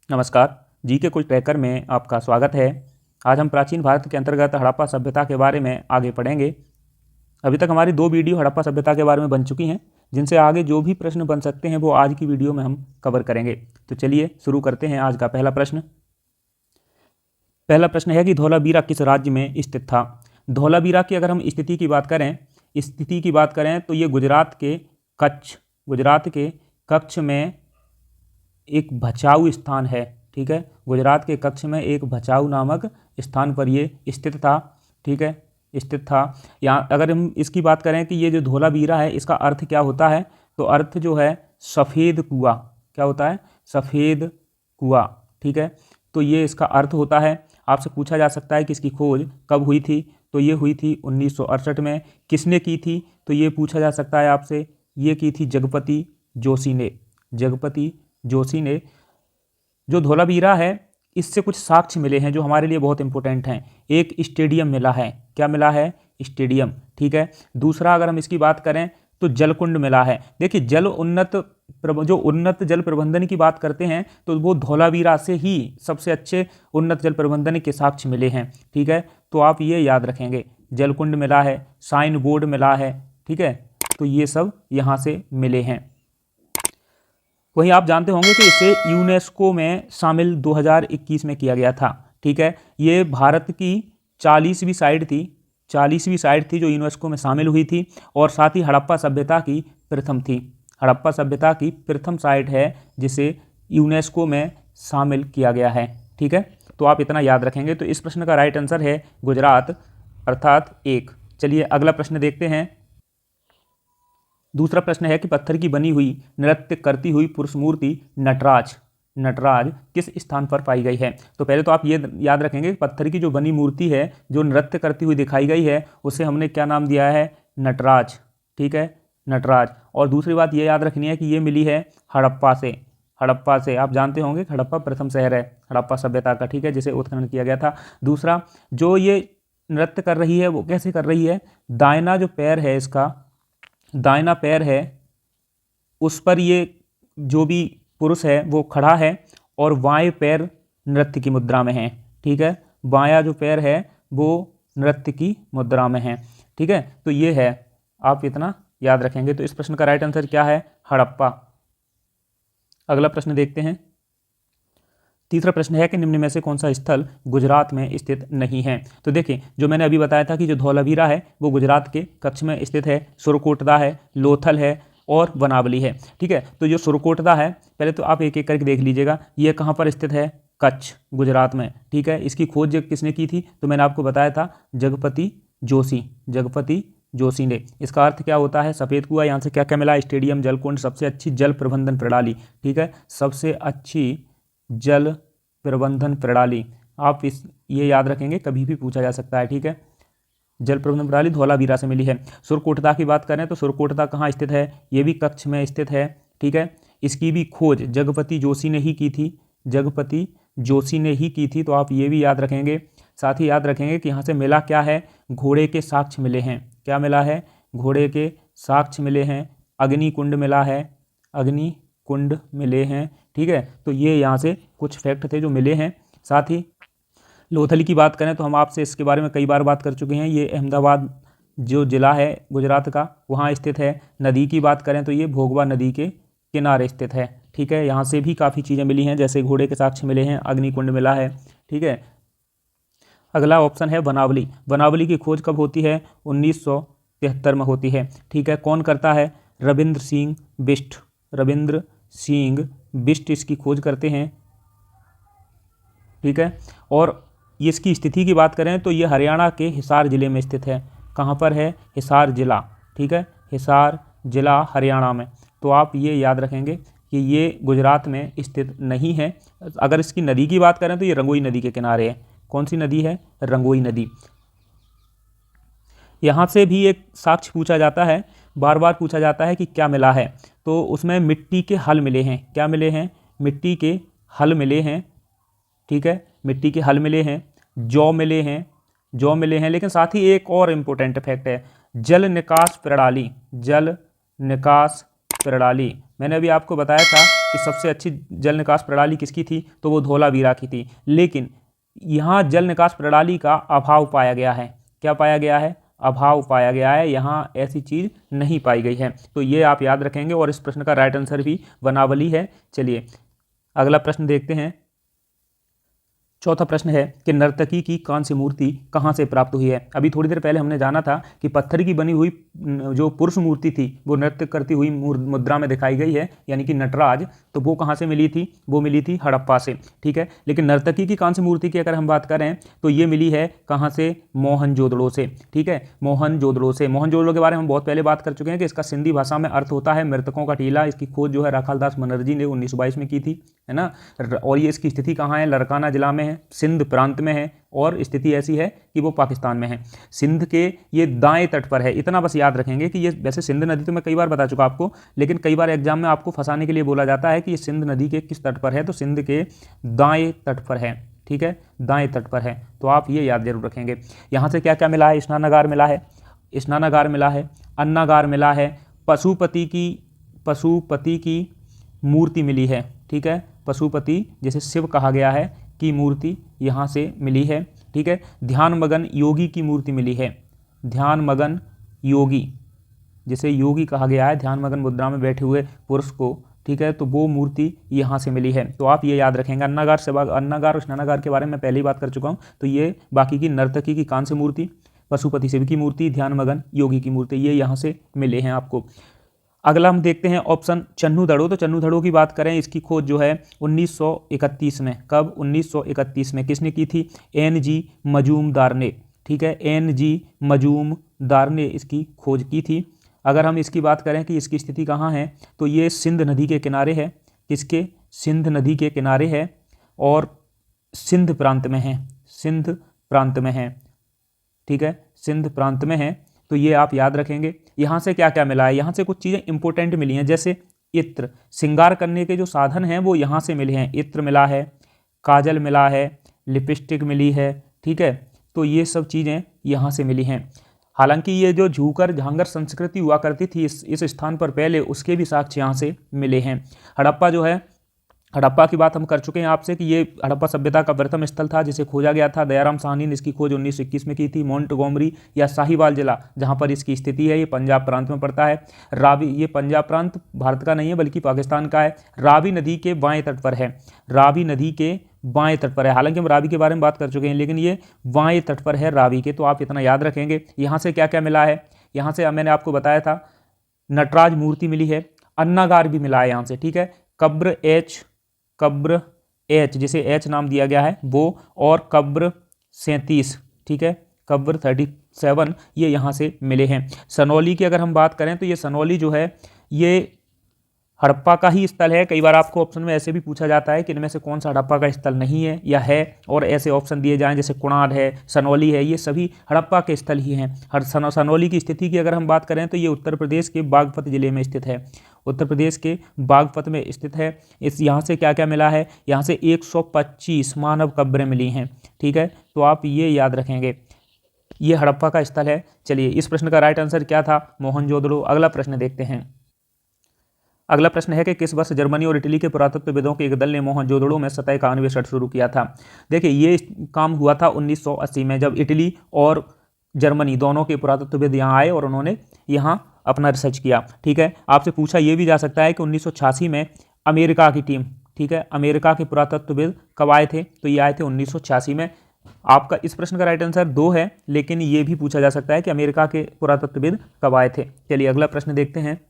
नमस्कार। जी के कुछ ट्रैकर में आपका स्वागत है। आज हम प्राचीन भारत के अंतर्गत हड़प्पा सभ्यता के बारे में आगे पढ़ेंगे। अभी तक हमारी 2 वीडियो हड़प्पा सभ्यता के बारे में बन चुकी हैं, जिनसे आगे जो भी प्रश्न बन सकते हैं वो आज की वीडियो में हम कवर करेंगे। तो चलिए शुरू करते हैं आज का पहला प्रश्न। पहला प्रश्न है कि धौलावीरा किस राज्य में स्थित था। धौलावीरा की अगर हम स्थिति की बात करें तो ये गुजरात के कच्छ में एक भचाऊ स्थान है। ठीक है, गुजरात के कच्छ में एक भचाऊ नामक स्थान पर ये स्थित था। ठीक है, स्थित था। यहाँ अगर हम इसकी बात करें कि ये जो धौलावीरा है इसका अर्थ क्या होता है, तो अर्थ जो है सफ़ेद कुआं। क्या होता है? सफ़ेद कुआं। ठीक है, तो ये इसका अर्थ होता है। आपसे पूछा जा सकता है कि इसकी खोज कब हुई थी, तो ये हुई थी 1968 में। किसने की थी, तो ये पूछा जा सकता है आपसे। ये की थी जगपति जोशी ने। जगपति जोशी ने। जो धौलावीरा है इससे कुछ साक्ष्य मिले हैं जो हमारे लिए बहुत इंपॉर्टेंट हैं। एक स्टेडियम मिला है। क्या मिला है? स्टेडियम। ठीक है। दूसरा अगर हम इसकी बात करें तो जलकुंड मिला है। देखिए जो उन्नत जल प्रबंधन की बात करते हैं तो वो धौलावीरा से ही सबसे अच्छे उन्नत जल प्रबंधन के साक्ष्य मिले हैं। ठीक है, तो आप ये याद रखेंगे। जलकुंड मिला है, साइन बोर्ड मिला है। ठीक है, तो ये सब यहाँ से मिले हैं। वहीं आप जानते होंगे कि इसे यूनेस्को में शामिल 2021 में किया गया था। ठीक है, ये भारत की 40वीं साइट थी जो यूनेस्को में शामिल हुई थी, और साथ ही हड़प्पा सभ्यता की प्रथम थी। हड़प्पा सभ्यता की प्रथम साइट है जिसे यूनेस्को में शामिल किया गया है। ठीक है, तो आप इतना याद रखेंगे। तो इस प्रश्न का राइट आंसर है गुजरात, अर्थात 1। चलिए अगला प्रश्न देखते हैं। दूसरा प्रश्न है कि पत्थर की बनी हुई नृत्य करती हुई पुरुष मूर्ति नटराज किस स्थान पर पाई गई है। तो पहले तो आप ये याद रखेंगे पत्थर की जो बनी मूर्ति है जो नृत्य करती हुई दिखाई गई है उसे हमने क्या नाम दिया है? नटराज। ठीक है, नटराज। और दूसरी बात ये याद रखनी है कि ये मिली है हड़प्पा से। आप जानते होंगे कि हड़प्पा प्रथम शहर है हड़प्पा सभ्यता का। ठीक है, जिसे उत्खनन किया गया था। दूसरा, जो ये नृत्य कर रही है वो कैसे कर रही है? दाहिना जो पैर है इसका, दाहिना पैर है उस पर ये जो भी पुरुष है वो खड़ा है और बाएं पैर नृत्य की मुद्रा में है। ठीक है, बायां जो पैर है वो नृत्य की मुद्रा में है। ठीक है, तो ये है, आप इतना याद रखेंगे। तो इस प्रश्न का राइट आंसर क्या है? हड़प्पा। अगला प्रश्न देखते हैं। तीसरा प्रश्न है कि निम्न में से कौन सा स्थल गुजरात में स्थित नहीं है। तो देखिए, जो मैंने अभी बताया था कि जो धौलावीरा है वो गुजरात के कच्छ में स्थित है। सुरकोटदा है, लोथल है और वनावली है। ठीक है, तो जो सुरकोटदा है, पहले तो आप एक एक करके देख लीजिएगा। ये कहाँ पर स्थित है? कच्छ, गुजरात में। ठीक है, इसकी खोज किसने की थी? तो मैंने आपको बताया था जगपति जोशी ने। इसका अर्थ क्या होता है? सफ़ेद कुआं। यहाँ से क्या क्या मिला? स्टेडियम, जलकुंड, सबसे अच्छी जल प्रबंधन प्रणाली। ठीक है, सबसे अच्छी जल प्रबंधन प्रणाली। आप ये याद रखेंगे, कभी भी पूछा जा सकता है। ठीक है, जल प्रबंधन प्रणाली धौलावीरा से मिली है। सुरकोटदा की बात करें तो सुरकोटदा कहाँ स्थित है? ये भी कच्छ में स्थित है। ठीक है, इसकी भी खोज जगपति जोशी ने ही की थी। तो आप ये भी याद रखेंगे। साथ ही याद रखेंगे कि यहाँ से मिला क्या है? घोड़े के साक्ष्य मिले हैं। क्या मिला है? घोड़े के साक्ष्य मिले हैं। अग्निकुंड मिले हैं। ठीक है, तो ये यहाँ से कुछ फैक्ट थे जो मिले हैं। साथ ही लोथल की बात करें तो हम आपसे इसके बारे में कई बार बात कर चुके हैं। ये अहमदाबाद जो ज़िला है गुजरात का वहाँ स्थित है। नदी की बात करें तो ये भोगवा नदी के किनारे स्थित है। ठीक है, यहाँ से भी काफ़ी चीज़ें मिली हैं, जैसे घोड़े के साक्ष्य मिले हैं, अग्निकुंड मिला है। ठीक है, अगला ऑप्शन है वनावली। वनावली की खोज कब होती है? 1973 में होती है। ठीक है, कौन करता है? रविंद्र सिंह बिष्ट इसकी खोज करते हैं। ठीक है, और इसकी स्थिति की बात करें तो ये हरियाणा के हिसार जिले में स्थित है। कहाँ पर है? हिसार जिला। ठीक है, हिसार जिला हरियाणा में। तो आप ये याद रखेंगे कि ये गुजरात में स्थित नहीं है। अगर इसकी नदी की बात करें तो ये रंगोई नदी के किनारे है। कौन सी नदी है? रंगोई नदी। यहाँ से भी एक साक्ष्य पूछा जाता है, बार बार पूछा जाता है कि क्या मिला है। तो उसमें मिट्टी के हल मिले हैं। क्या मिले हैं? मिट्टी के हल मिले हैं। ठीक है, मिट्टी के हल मिले हैं, जौ मिले हैं। लेकिन साथ ही एक और इम्पोर्टेंट फैक्ट है, जल निकास प्रणाली। मैंने अभी आपको बताया था कि सबसे अच्छी जल निकास प्रणाली किसकी थी, तो वो धौलावीरा की थी। लेकिन यहाँ जल निकास प्रणाली का अभाव पाया गया है। क्या पाया गया है, अभाव पाया गया है, यहाँ ऐसी चीज़ नहीं पाई गई है। तो ये आप याद रखेंगे और इस प्रश्न का राइट आंसर भी वनावली है। चलिए अगला प्रश्न देखते हैं। चौथा प्रश्न है कि नर्तकी की कांस्य मूर्ति कहाँ से प्राप्त हुई है। अभी थोड़ी देर पहले हमने जाना था कि पत्थर की बनी हुई जो पुरुष मूर्ति थी वो नृत्य करती हुई मुद्रा में दिखाई गई है, यानी कि नटराज, तो वो कहाँ से मिली थी, वो मिली थी हड़प्पा से। ठीक है, लेकिन नर्तकी की कांस्य मूर्ति की अगर हम बात करें तो ये मिली है कहाँ से, मोहनजोदड़ो से। ठीक है, मोहनजोदड़ो से। मोहनजोदड़ो के बारे में हम बहुत पहले बात कर चुके हैं कि इसका सिंधी भाषा में अर्थ होता है मृतकों का टीला। इसकी खोज जो है राखालदास बनर्जी ने 1922 में की थी, है ना। और ये इसकी स्थिति कहाँ है, लरकाना जिला में है, सिंध प्रांत में है, और स्थिति ऐसी है कि वो पाकिस्तान में है। सिंध के ये दाएं तट पर है। इतना बस याद रखेंगे कि ये, वैसे सिंध नदी तो मैं कई बार बता चुका आपको, लेकिन कई बार एग्जाम में आपको फंसाने के लिए बोला जाता है कि ये सिंध नदी के किस तट पर है, तो सिंध के दाएं तट पर है। ठीक है, दाएं तट पर है, तो आप ये याद जरूर रखेंगे। यहाँ से क्या क्या मिला है, स्नानागार मिला है, स्नानागार मिला है, अन्नागार मिला है, पशुपति की मूर्ति मिली है। ठीक है, पशुपति जिसे शिव कहा गया है की मूर्ति यहाँ से मिली है। ठीक है, ध्यान मगन योगी की मूर्ति मिली है, ध्यान मगन योगी जिसे योगी कहा गया है, ध्यान मगन मुद्रा में बैठे हुए पुरुष को। ठीक है, तो वो मूर्ति यहाँ से मिली है, तो आप ये याद रखेंगे। अन्नागार और स्नानागार के बारे में पहले ही बात कर चुका हूँ। तो ये बाकी की नर्तकी की कांस्य मूर्ति, पशुपति शिव की मूर्ति, ध्यान मगन योगी की मूर्ति, ये यहाँ से मिले हैं आपको। अगला हम देखते हैं ऑप्शन चन्नूदड़ो। तो चन्नूदड़ो की बात करें, इसकी खोज जो है 1931 में, कब, 1931 में किसने की थी, NG मजूमदार ने। ठीक है, NG मजूमदार ने इसकी खोज की थी। अगर हम इसकी बात करें कि इसकी स्थिति कहाँ है, तो ये सिंध नदी के किनारे है, किसके, सिंध नदी के किनारे है, और सिंध प्रांत में है, सिंध प्रांत में है। ठीक है, सिंध प्रांत में है, तो ये आप याद रखेंगे। यहाँ से क्या क्या मिला है, यहाँ से कुछ चीज़ें इंपॉर्टेंट मिली हैं, जैसे इत्र, श्रृंगार करने के जो साधन हैं वो यहाँ से मिले हैं। इत्र मिला है, काजल मिला है, लिपस्टिक मिली है। ठीक है, तो ये सब चीज़ें यहाँ से मिली हैं। हालांकि ये जो झूकर झांगर संस्कृति हुआ करती थी इस स्थान पर पहले, उसके भी साक्ष्य यहाँ से मिले हैं। हड़प्पा जो है, हड़प्पा की बात हम कर चुके हैं आपसे कि ये हड़प्पा सभ्यता का प्रथम स्थल था जिसे खोजा गया था। दयाराम साहनी ने इसकी खोज 1921 में की थी। मोंटगोमरी या साहिवाल जिला जहाँ पर इसकी स्थिति है, ये पंजाब प्रांत में पड़ता है। रावी, ये पंजाब प्रांत भारत का नहीं है बल्कि पाकिस्तान का है। रावी नदी के बाएं तट पर है, रावी नदी के बाएं तट पर है। हालांकि हम रावी के बारे में बात कर चुके हैं, लेकिन ये बाएं तट पर है रावी के, तो आप इतना याद रखेंगे। यहाँ से क्या क्या मिला है, यहाँ से मैंने आपको बताया था नटराज मूर्ति मिली है, अन्नागार भी मिला है यहाँ से। ठीक है, कब्र एच जिसे एच नाम दिया गया है वो, और कब्र 37, ठीक है, कब्र 37, ये यहाँ से मिले हैं। सनौली की अगर हम बात करें तो ये सनौली जो है ये हड़प्पा का ही स्थल है। कई बार आपको ऑप्शन में ऐसे भी पूछा जाता है कि इनमें से कौन सा हड़प्पा का स्थल नहीं है या है, और ऐसे ऑप्शन दिए जाएं जैसे कुणाड है, सनौली है, ये सभी हड़प्पा के स्थल ही हैं। सनौली की स्थिति की अगर हम बात करें तो ये उत्तर प्रदेश के बागपत जिले में स्थित है, उत्तर प्रदेश के बागपत में स्थित है। इस यहाँ से क्या क्या मिला है, यहाँ से 125 मानव कब्रें मिली हैं। ठीक है, तो आप ये याद रखेंगे, ये हड़प्पा का स्थल है। चलिए, इस प्रश्न का राइट आंसर क्या था, मोहनजोदड़ो। अगला प्रश्न देखते हैं। अगला प्रश्न है कि किस वर्ष जर्मनी और इटली के पुरातत्वविदों के एक दल ने मोहनजोदड़ो में सतह का अन्वेषण शुरू किया था। देखिए, ये काम हुआ था 1980 में, जब इटली और जर्मनी दोनों के पुरातत्वविद यहाँ आए और उन्होंने यहाँ अपना रिसर्च किया। ठीक है, आपसे पूछा ये भी जा सकता है कि 1986 में अमेरिका की टीम, ठीक है, अमेरिका के पुरातत्वविद कब आए थे, तो ये आए थे 1986 में। आपका इस प्रश्न का राइट आंसर 2 है, लेकिन ये भी पूछा जा सकता है कि अमेरिका के पुरातत्वविद कब आए थे। चलिए अगला प्रश्न देखते हैं।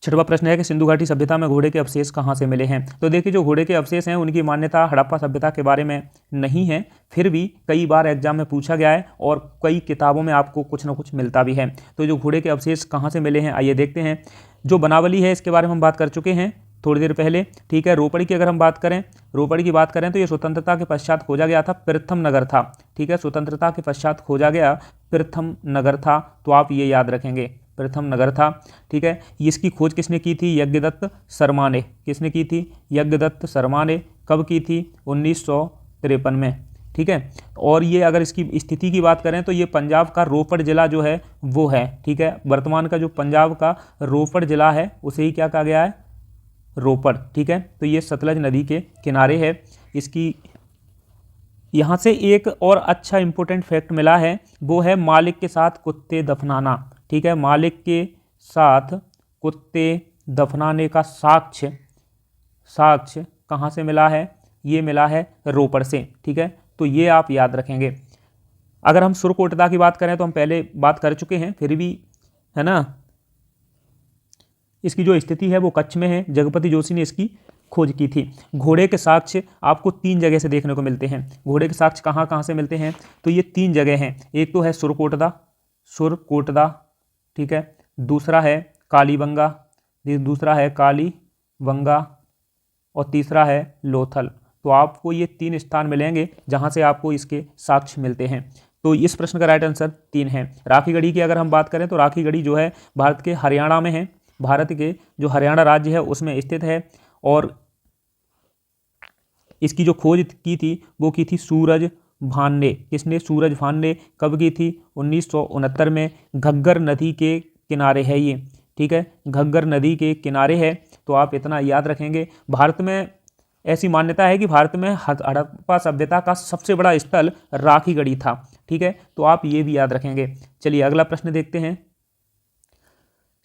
छठवां प्रश्न है कि सिंधु घाटी सभ्यता में घोड़े के अवशेष कहाँ से मिले हैं। तो देखिए, जो घोड़े के अवशेष हैं उनकी मान्यता हड़प्पा सभ्यता के बारे में नहीं है, फिर भी कई बार एग्जाम में पूछा गया है और कई किताबों में आपको कुछ ना कुछ मिलता भी है। तो जो घोड़े के अवशेष कहाँ से मिले हैं, आइए देखते हैं। जो बनावली है इसके बारे में हम बात कर चुके हैं थोड़ी देर पहले। ठीक है, रोपड़ी की अगर हम बात करें, रोपड़ी की बात करें तो ये स्वतंत्रता के पश्चात खोजा गया था, प्रथम नगर था। ठीक है, स्वतंत्रता के पश्चात खोजा गया प्रथम नगर था, तो आप ये याद रखेंगे, प्रथम नगर था। ठीक है, इसकी खोज किसने की थी, यज्ञदत्त शर्मा ने। किसने की थी, यज्ञदत्त शर्मा ने। कब की थी, 1953 में। ठीक है, और ये अगर इसकी स्थिति की बात करें तो ये पंजाब का रोपड़ जिला जो है वो है। ठीक है, वर्तमान का जो पंजाब का रोपड़ जिला है उसे ही क्या कहा गया है, रोपड़, ठीक है। तो ये सतलज नदी के किनारे है। इसकी यहाँ से एक और अच्छा इंपॉर्टेंट फैक्ट मिला है, वो है मालिक के साथ कुत्ते दफनाना, ठीक है। मालिक के साथ कुत्ते दफनाने का साक्ष्य कहाँ से मिला है? ये मिला है रोपड़ से, ठीक है। तो ये आप याद रखेंगे। अगर हम सुरकोटदा की बात करें तो हम पहले बात कर चुके हैं, फिर भी है ना, इसकी जो स्थिति है वो कच्छ में है। जगपति जोशी ने इसकी खोज की थी। घोड़े के साक्ष्य आपको 3 जगह से देखने को मिलते हैं। घोड़े के साक्ष्य कहाँ कहाँ से मिलते हैं? तो ये 3 जगह हैं। एक तो है सुरकोटदा, ठीक है। दूसरा है कालीबंगा, दूसरा है कालीबंगा, और तीसरा है लोथल। तो आपको ये 3 स्थान मिलेंगे जहाँ से आपको इसके साक्ष्य मिलते हैं। तो इस प्रश्न का राइट आंसर 3 है। राखीगढ़ी की अगर हम बात करें तो राखीगढ़ी जो है भारत के हरियाणा में है। भारत के जो हरियाणा राज्य है उसमें स्थित है। और इसकी जो खोज की थी वो की थी सूरज भान ने। किसने? सूरज भान ने। कब की थी? 1969 में। घग्गर नदी के किनारे है ये, ठीक है। घग्गर नदी के किनारे है। तो आप इतना याद रखेंगे। भारत में ऐसी मान्यता है कि भारत में हड़प्पा सभ्यता का सबसे बड़ा स्थल राखीगढ़ी था, ठीक है। तो आप ये भी याद रखेंगे। चलिए अगला प्रश्न देखते हैं।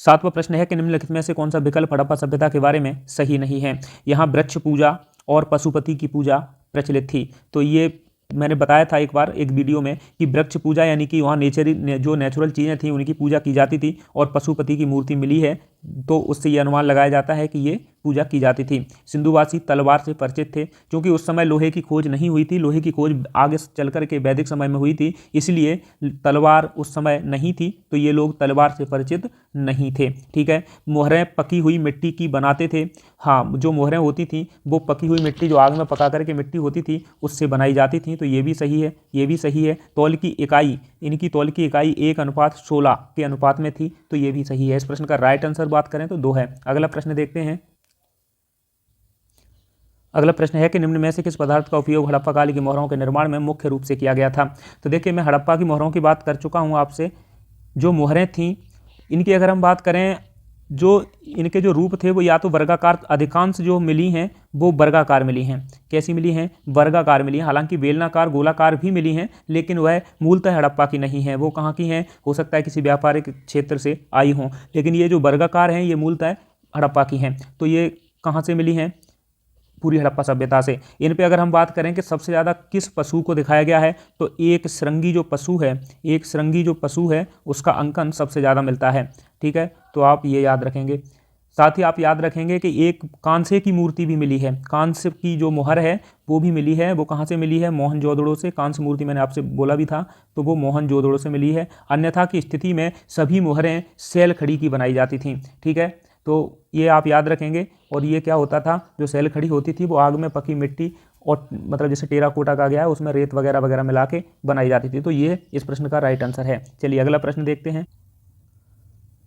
7वां प्रश्न है कि निम्नलिखित में से कौन सा विकल्प हड़प्पा सभ्यता के बारे में सही नहीं है? यहाँ वृक्ष पूजा और पशुपति की पूजा प्रचलित थी। तो ये मैंने बताया था एक बार एक वीडियो में कि वृक्ष पूजा यानी कि वहाँ जो नेचुरल चीज़ें थी उनकी पूजा की जाती थी, और पशुपति की मूर्ति मिली है तो उससे ये अनुमान लगाया जाता है कि ये पूजा की जाती थी। सिंधुवासी तलवार से परिचित थे, क्योंकि उस समय लोहे की खोज नहीं हुई थी। लोहे की खोज आगे चल कर के वैदिक समय में हुई थी, इसलिए तलवार उस समय नहीं थी, तो ये लोग तलवार से परिचित नहीं थे, ठीक है। मोहरें पकी हुई मिट्टी की बनाते थे। हाँ, जो मोहरें होती थी वो पकी हुई मिट्टी जो आग में पका करके मिट्टी होती थी उससे बनाई जाती थी। तो ये भी सही है, ये भी सही है। तौल की इकाई, इनकी तौल की इकाई 1:16 के अनुपात में थी। तो ये भी सही है। इस प्रश्न का राइट आंसर बात करें तो 2 है। अगला प्रश्न देखते हैं। अगला प्रश्न है कि निम्न में से किस पदार्थ का उपयोग हड़प्पा काल की मोहरों के निर्माण में मुख्य रूप से किया गया था? तो देखिए, मैं हड़प्पा की मोहरों की बात कर चुका हूँ आपसे। जो मोहरें थीं इनकी अगर हम बात करें, जो इनके जो रूप थे वो या तो वर्गाकार, अधिकांश जो मिली हैं वो वर्गाकार मिली हैं। कैसी मिली हैं? वर्गाकार मिली हैं। हालांकि बेलनाकार, गोलाकार भी मिली हैं, लेकिन वह मूलतः हड़प्पा की नहीं है। वो कहाँ की हैं? हो सकता है किसी व्यापारिक क्षेत्र से आई हों, लेकिन ये जो वर्गाकार हैं ये मूलतः हड़प्पा की हैं। तो ये कहाँ से मिली हैं? पूरी हड़प्पा सभ्यता से। इन पे अगर हम बात करें कि सबसे ज़्यादा किस पशु को दिखाया गया है, तो एक श्रृंगी जो पशु है उसका अंकन सबसे ज़्यादा मिलता है, ठीक है। तो आप ये याद रखेंगे। साथ ही आप याद रखेंगे कि एक कांसे की मूर्ति भी मिली है। कांसे की जो मोहर है वो भी मिली है। वो कहाँ से मिली है? मोहनजोदड़ो से। कांस्य मूर्ति मैंने आपसे बोला भी था, तो वो मोहनजोदड़ो से मिली है। अन्यथा की स्थिति में सभी मोहरें सैलखड़ी की बनाई जाती थीं, ठीक है। तो ये आप याद रखेंगे। और ये क्या होता था? जो सैलखड़ी होती थी वो आग में पकी मिट्टी और मतलब जैसे टेराकोटा का गया है उसमें रेत वगैरह वगैरह मिला के बनाई जाती थी। तो ये इस प्रश्न का राइट आंसर है। चलिए अगला प्रश्न देखते हैं।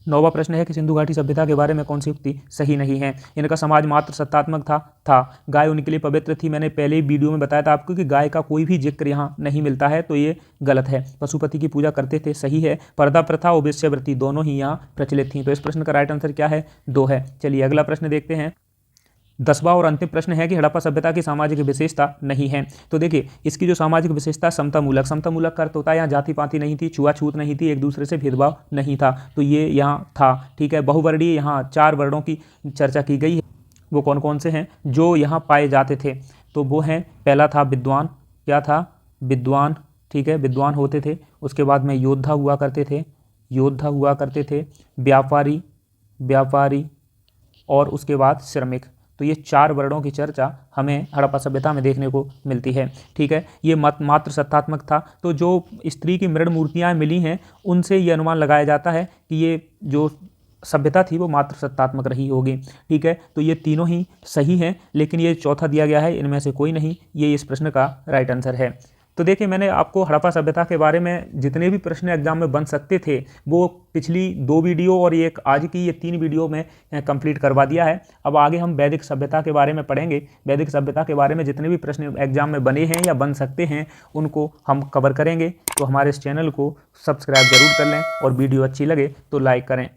9वां प्रश्न है कि सिंधु घाटी सभ्यता के बारे में कौन सी युक्ति सही नहीं है? इनका समाज मात्र सत्तात्मक था। गाय उनके लिए पवित्र थी। मैंने पहले ही वीडियो में बताया था आपको कि गाय का कोई भी जिक्र यहाँ नहीं मिलता है, तो ये गलत है। पशुपति की पूजा करते थे, सही है। पर्दा प्रथा और वेश्यावृत्ति दोनों ही यहाँ प्रचलित थी। तो इस प्रश्न का राइट आंसर क्या है? 2 है। चलिए अगला प्रश्न देखते हैं। 10वां और अंतिम प्रश्न है कि हड़प्पा सभ्यता की सामाजिक विशेषता नहीं है। तो देखिए, इसकी जो सामाजिक विशेषता समतामूलक का अर्थ होता है यहाँ जाति पाति नहीं थी, छुआछूत नहीं थी, एक दूसरे से भेदभाव नहीं था। तो ये यहाँ था, ठीक है। बहुवर्णीय, यहाँ 4 वर्णों की चर्चा की गई है। वो कौन कौन से हैं जो यहाँ पाए जाते थे? तो वो हैं, पहला था विद्वान। क्या था? विद्वान, ठीक है, विद्वान होते थे। उसके बाद में योद्धा हुआ करते थे, व्यापारी और उसके बाद श्रमिक। तो ये 4 वर्णों की चर्चा हमें हड़प्पा सभ्यता में देखने को मिलती है, ठीक है। ये मात्र सत्तात्मक था। तो जो स्त्री की मृण मूर्तियाँ मिली हैं उनसे ये अनुमान लगाया जाता है कि ये जो सभ्यता थी वो मात्र सत्तात्मक रही होगी, ठीक है। तो ये तीनों ही सही हैं, लेकिन ये चौथा दिया गया है, इनमें से कोई नहीं। ये इस प्रश्न का राइट आंसर है। तो देखिए, मैंने आपको हड़प्पा सभ्यता के बारे में जितने भी प्रश्न एग्जाम में बन सकते थे वो पिछली 2 वीडियो और एक आज की ये 3 वीडियो में कंप्लीट करवा दिया है। अब आगे हम वैदिक सभ्यता के बारे में पढ़ेंगे। वैदिक सभ्यता के बारे में जितने भी प्रश्न एग्जाम में बने हैं या बन सकते हैं उनको हम कवर करेंगे। तो हमारे इस चैनल को सब्सक्राइब जरूर कर लें और वीडियो अच्छी लगे तो लाइक करें।